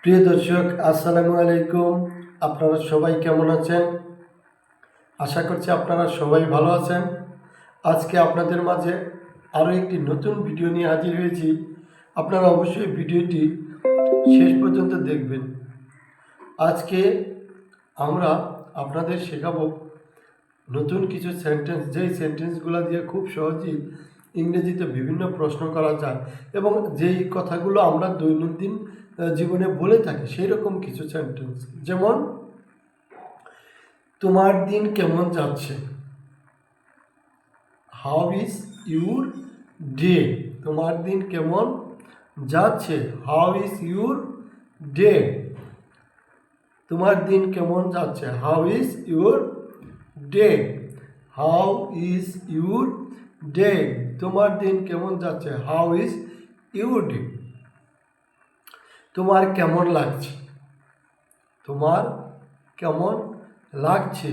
প্রিয় দর্শক, আসসালামু আলাইকুম। আপনারা সবাই কেমন আছেন? আশা করছি আপনারা সবাই ভালো আছেন। আজকে আপনাদের মাঝে আরও একটি নতুন ভিডিও নিয়ে হাজির হয়েছি। আপনারা অবশ্যই ভিডিওটি শেষ পর্যন্ত দেখবেন। আজকে আমরা আপনাদের শেখাবো নতুন কিছু সেন্টেন্স, যেই সেন্টেন্সগুলো দিয়ে খুব সহজেই ইংরেজিতে বিভিন্ন প্রশ্ন করা যায় এবং যেই কথাগুলো আমরা দৈনন্দিন জীবনে বলে থাকি সেই রকম কিছু সেন্টেন্স। যেমন, তোমার দিন কেমন যাচ্ছে? How is your day? তোমার দিন কেমন যাচ্ছে? How is your day? তোমার দিন কেমন যাচ্ছে? How is your day? How is your day? তোমার দিন কেমন যাচ্ছে? How is your day? তোমার কেমন লাগছে? তোমার কেমন লাগছে?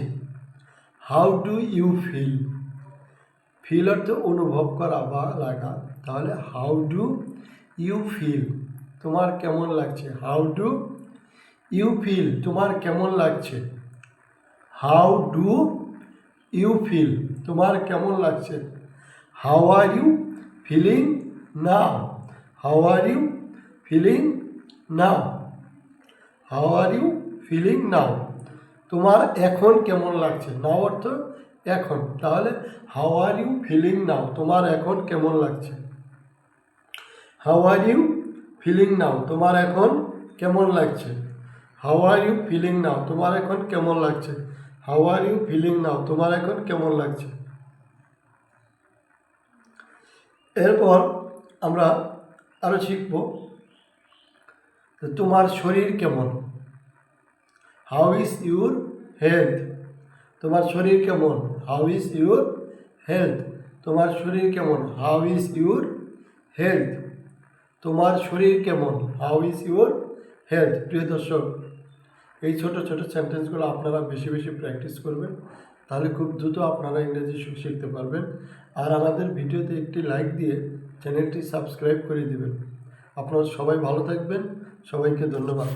How do you feel? Feel অর্থ অনুভব করা বা লাগা, তাহলে হাউ ডু ইউ ফিল? তোমার কেমন লাগছে? How do you feel? তোমার কেমন লাগছে? How do you feel? তোমার কেমন লাগছে? How are you feeling now? How are you feeling now? How are you feeling now? তোমার এখন কেমন লাগছে? নাও অর্থ এখন, তাহলে how are you feeling now? তোমার এখন কেমন লাগছে? How are you feeling now? তোমার এখন কেমন লাগছে? How are you feeling now? তোমার এখন কেমন লাগছে? How are you feeling now? তোমার এখন কেমন লাগছে? এরপর আমরা আরও শিখব, তোমার শরীর কেমন? How is your health? তোমার শরীর কেমন? How is your health? তোমার শরীর কেমন? How is your health? তোমার শরীর কেমন? How is your health? প্রিয় দর্শক, এই ছোট ছোট সেন্টেন্সগুলো আপনারা বেশি বেশি প্র্যাকটিস করবেন, তাহলে খুব দ্রুত আপনারা ইংরেজি শিখতে পারবেন। আর আমাদের ভিডিওতে একটি লাইক দিয়ে চ্যানেলটি সাবস্ক্রাইব করে দিবেন। আপনারা সবাই ভালো থাকবেন। সবাইকে ধন্যবাদ।